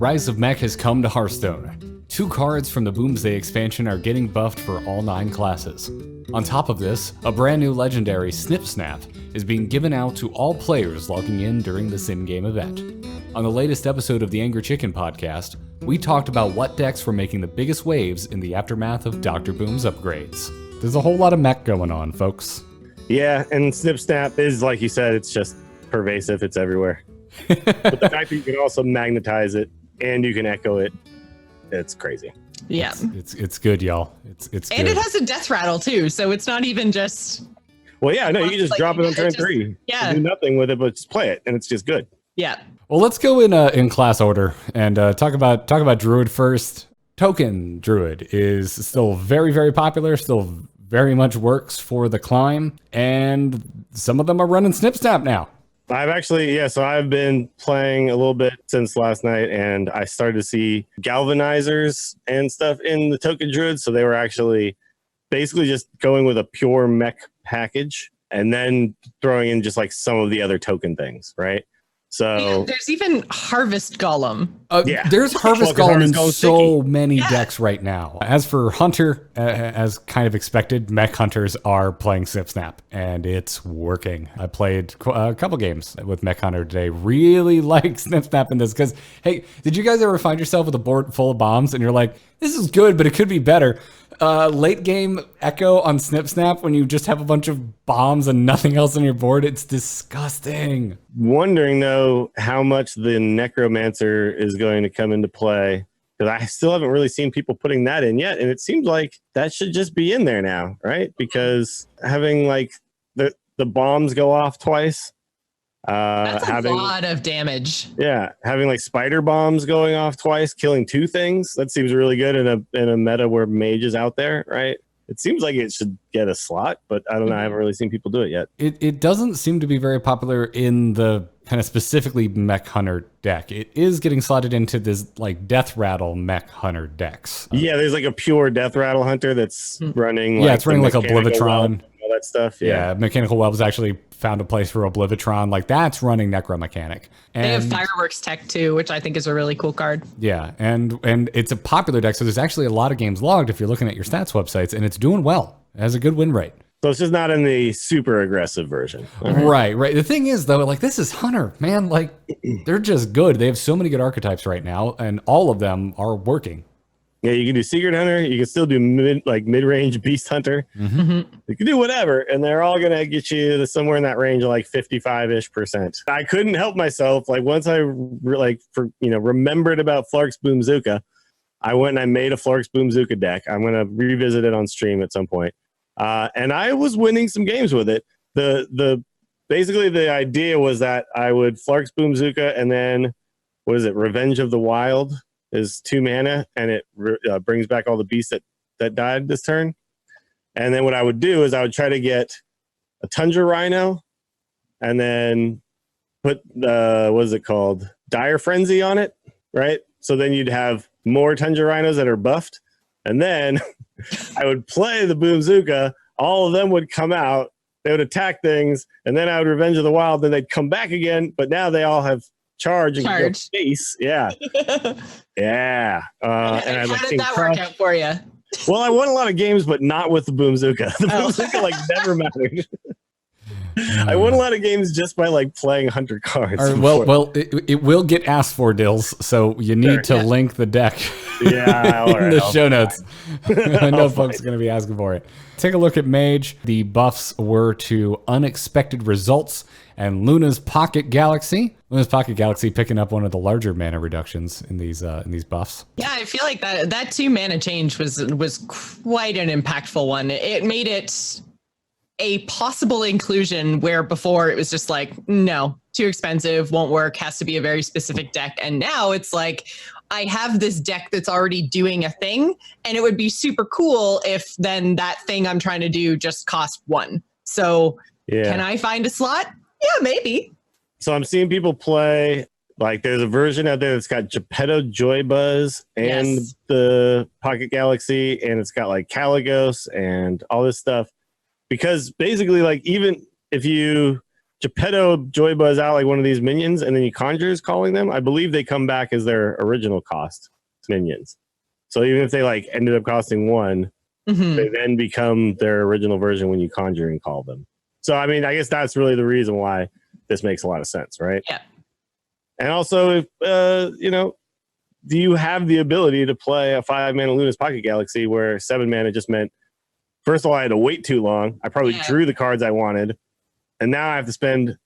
Rise of Mech has come to Hearthstone. 2 cards from the Boomsday expansion are getting buffed for all 9 classes. On top of this, a brand new legendary Snip Snap is being given out to all players logging in during this in-game event. On the latest episode of the Angry Chicken podcast, we talked about what decks were making the biggest waves in the aftermath of Dr. Boom's upgrades. There's a whole lot of mech going on, folks. Yeah, and Snip Snap is, like you said, it's just pervasive. It's everywhere. But the fact that you can also magnetize it and you can echo it, it's crazy. Yeah. It's good, y'all. It's and good. it has a Deathrattle too, so it's not even just... Well, yeah, no, you can just drop it on turn 3. Yeah. Do nothing with it, but just play it, and it's just good. Yeah. Well, let's go in class order and talk about Druid first. Token Druid is still very, very popular, still very much works for the climb, and some of them are running Snip Snap now. So I've been playing a little bit since last night, and I started to see galvanizers and stuff in the Token Druid, so they were actually basically just going with a pure mech package and then throwing in just like some of the other token things, right? So yeah, there's even Harvest Golem. There's Harvest Golem in so many Yeah. decks right now. As for Hunter, as kind of expected, Mech Hunters are playing Snip Snap, and it's working. I played a couple games with Mech Hunter today. Really like Snip Snap in this because, hey, did you guys ever find yourself with a board full of bombs and you're like, this is good, but it could be better? Late game echo on Snip Snap when you just have a bunch of bombs and nothing else on your board, it's disgusting. wondering though how much the Necromancer is going to come into play, because I still haven't really seen people putting that in yet, and it seems like that should just be in there now, right? Because having like the bombs go off twice, That's a lot of damage. Yeah, having like spider bombs going off twice, killing 2 things. That seems really good in a meta where mage is out there, right? It seems like it should get a slot, but I don't know. I haven't really seen people do it yet. It doesn't seem to be very popular in the kind of specifically Mech Hunter deck. It is getting slotted into this like Deathrattle Mech Hunter decks. Yeah, there's like a pure Deathrattle Hunter that's running. Like, it's running like Oblivitron. Web, all that stuff. Yeah, Mechanical Web's actually found a place for Oblivitron. Like that's running Necromechanic. And They have Fireworks Tech too, which I think is a really cool card. yeah, and it's a popular deck, so there's actually a lot of games logged if you're looking at your stats websites, and it's doing well. It has a good win rate. So it's just not in the super aggressive version. Right. The thing is, though, like this is Hunter, man. Like they're just good. They have so many good archetypes right now, and all of them are working. Yeah, you can do Secret Hunter. You can still do mid-range Beast Hunter. Mm-hmm. You can do whatever, and they're all gonna get you to somewhere in that range of like 55-ish%. I couldn't help myself. Like once I remembered about Flark's Boomzooka, I went and I made a Flark's Boomzooka deck. I'm gonna revisit it on stream at some point, and I was winning some games with it. Basically the idea was that I would Flark's Boomzooka, and then what is it? Revenge of the Wild is 2 mana, and it brings back all the beasts that died this turn. And then what I would do is I would try to get a Tundra Rhino, and then put what is it called? Dire Frenzy on it, right? So then you'd have more Tundra Rhinos that are buffed, and then I would play the Boomzooka. All of them would come out. They would attack things, and then I would Revenge of the Wild. Then they'd come back again, but now they all have charge and go face. Yeah. Yeah. And how did that work out for you? Well, I won a lot of games, but not with the Boomzooka. The Boomzooka never mattered. I won a lot of games just by like playing Hunter cards. Well, it will get asked for, Dills, so you need to link the deck in the show notes. I know folks are going to be asking for it. Take a look at Mage. The buffs were to Unexpected Results and Luna's Pocket Galaxy. Luna's Pocket Galaxy picking up one of the larger mana reductions in these buffs. Yeah, I feel like that 2 mana change was quite an impactful one. It made it a possible inclusion where before it was just like, no, too expensive, won't work, has to be a very specific deck. And now it's like, I have this deck that's already doing a thing, and it would be super cool if then that thing I'm trying to do just cost 1. So can I find a slot? Yeah, maybe. So I'm seeing people play, like there's a version out there that's got Geppetto Joy Buzz and the Pocket Galaxy, and it's got like Caligos and all this stuff. Because basically, like, even if you Geppetto Joy Buzz out like one of these minions, and then you conjures calling them, I believe they come back as their original cost minions. So even if they like ended up costing 1, they then become their original version when you conjure and call them. So I mean, I guess that's really the reason why this makes a lot of sense, right? Yeah. And also, if do you have the ability to play a 5-mana Luna's Pocket Galaxy where 7 mana just meant, first of all, I had to wait too long. I probably drew the cards I wanted. And now I have to spend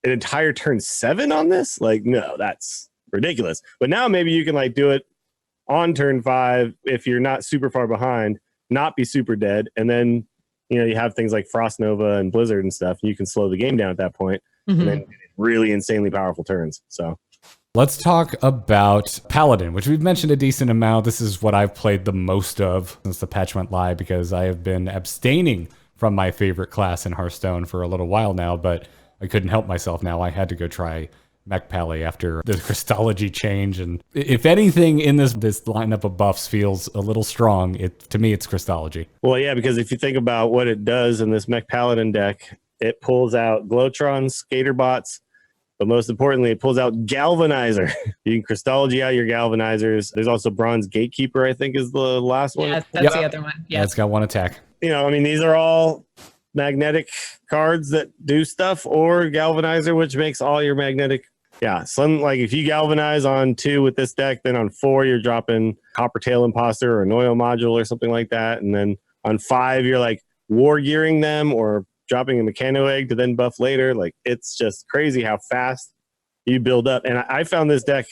an entire turn 7 on this? Like, no, that's ridiculous. But now maybe you can like do it on turn 5 if you're not super far behind, not be super dead. And then, you have things like Frost Nova and Blizzard and stuff. You can slow the game down at that point. And then really insanely powerful turns. So let's talk about Paladin, which we've mentioned a decent amount. This is what I've played the most of since the patch went live, because I have been abstaining from my favorite class in Hearthstone for a little while now, but I couldn't help myself now. I had to go try Mech Paladin after the Christology change. And if anything in this lineup of buffs feels a little strong, to me, it's Christology. Well, yeah, because if you think about what it does in this Mech Paladin deck, it pulls out Glotrons, Skaterbots, but most importantly, it pulls out Galvanizer. You can Christology out your Galvanizers. There's also Bronze Gatekeeper, I think is the last one. Yeah, that's the other one. Yeah, it's got 1 attack. I mean, these are all magnetic cards that do stuff, or Galvanizer, which makes all your magnetic. Yeah, like if you Galvanize on 2 with this deck, then on 4 you're dropping Coppertail Imposter or Noyo Module or something like that, and then on 5 you're like War Gearing them or dropping a Mechano Egg to then buff later. Like, it's just crazy how fast you build up. And I found this deck,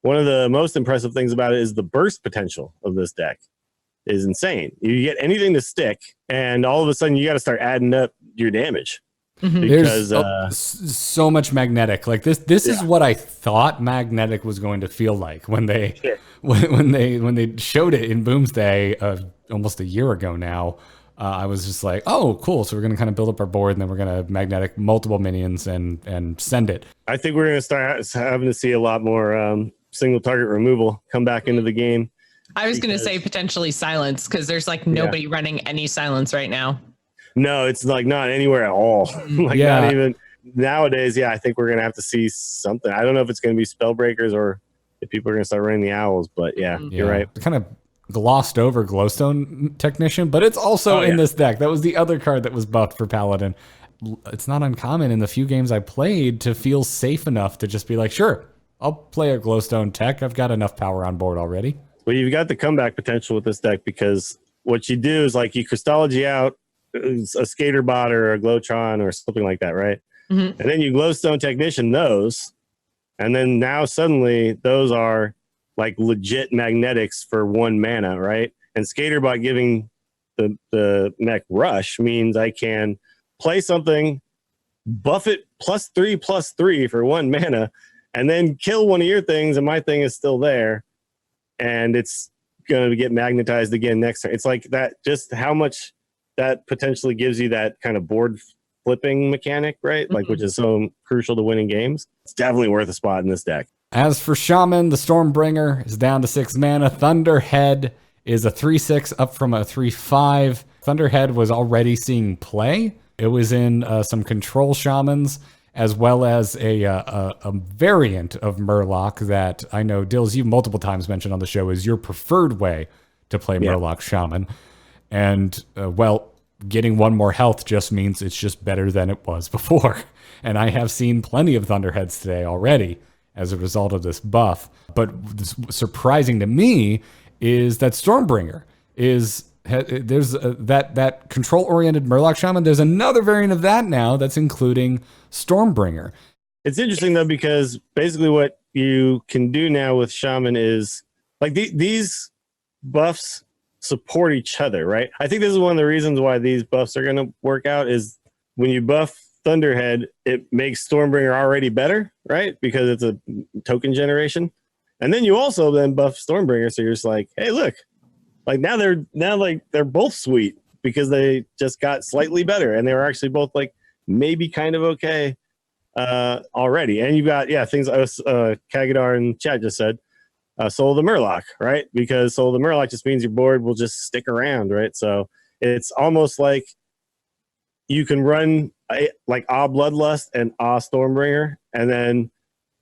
one of the most impressive things about it is the burst potential of this deck is insane. You get anything to stick, and all of a sudden you got to start adding up your damage. Because there's so much magnetic. Like this is what I thought magnetic was going to feel like when they when they showed it in Boomsday almost a year ago now. I was just like, oh, cool. So we're going to kind of build up our board, and then we're going to magnetic multiple minions and send it. I think we're going to start having to see a lot more single target removal come back into the game. I was going to say potentially silence, because there's like nobody running any silence right now. No, it's like not anywhere at all. Not even nowadays. Yeah, I think we're going to have to see something. I don't know if it's going to be Spellbreakers or if people are going to start running the Owls, but you're right. Kind of glossed over Glowstone Technician, but it's also in this deck. That was the other card that was buffed for Paladin. It's not uncommon in the few games I played to feel safe enough to just be like, sure, I'll play a Glowstone Tech. I've got enough power on board already. Well, you've got the comeback potential with this deck, because what you do is like you Christology out a Skaterbot or a Glowtron or something like that, right? And then you Glowstone Technician those, and then now suddenly those are like legit magnetics for 1 mana, right? And Skaterbot giving the mech rush means I can play something, buff it +3/+3 for 1 mana, and then kill one of your things, and my thing is still there, and it's going to get magnetized again next turn. It's like that, just how much that potentially gives you that kind of board flipping mechanic, right? Like, which is so crucial to winning games. It's definitely worth a spot in this deck. As for Shaman, the Stormbringer is down to 6 mana. Thunderhead is a 3/6 up from a 3/5. Thunderhead was already seeing play. It was in some control shamans, as well as a variant of Murloc that I know, Dills, you multiple times mentioned on the show is your preferred way to play Murloc Shaman. And, getting 1 more health just means it's just better than it was before. And I have seen plenty of Thunderheads today already as a result of this buff. But surprising to me is that Stormbringer there's that control-oriented Murloc Shaman. There's another variant of that now that's including Stormbringer. It's interesting, though, because basically what you can do now with Shaman is, like, these buffs support each other, right? I think this is one of the reasons why these buffs are going to work out is when you buff Thunderhead, it makes Stormbringer already better, right? Because it's a token generation. And then you also then buff Stormbringer, so you're just like, hey, look, like now they're both sweet because they just got slightly better, and they were actually both like maybe kind of okay already. And you've got things Kagadar and Chad just said, Soul of the Murloc, right? Because Soul of the Murloc just means your board will just stick around, right? So it's almost like you can run like Bloodlust and Stormbringer, and then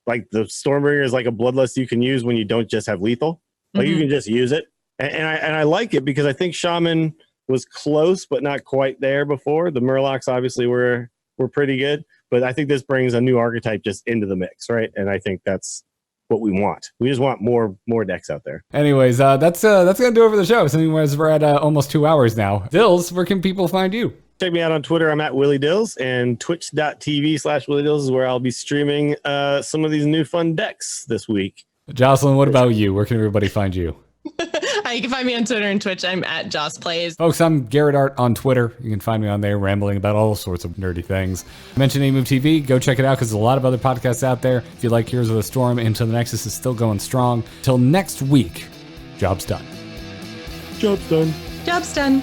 like the Stormbringer is like a Bloodlust you can use when you don't just have lethal. Like you can just use it, and I like it because I think Shaman was close but not quite there before. The Murlocs obviously were pretty good, but I think this brings a new archetype just into the mix, right? And I think that's what we want. We just want more decks out there. Anyways, that's gonna do it for the show. So anyways, we're at almost 2 hours now. Dills, where can people find you? Check me out on Twitter. I'm at Willie Dills, and twitch.tv/Willie Dills is where I'll be streaming some of these new fun decks this week. Jocelyn, what about you? Where can everybody find you? You can find me on Twitter and Twitch. I'm at Joss Plays. Folks, I'm Garrett Art on Twitter. You can find me on there rambling about all sorts of nerdy things. Mention A-Move TV. Go check it out because there's a lot of other podcasts out there. If you like Heroes of the Storm, Into the Nexus is still going strong. Till next week, job's done. Job's done. Job's done.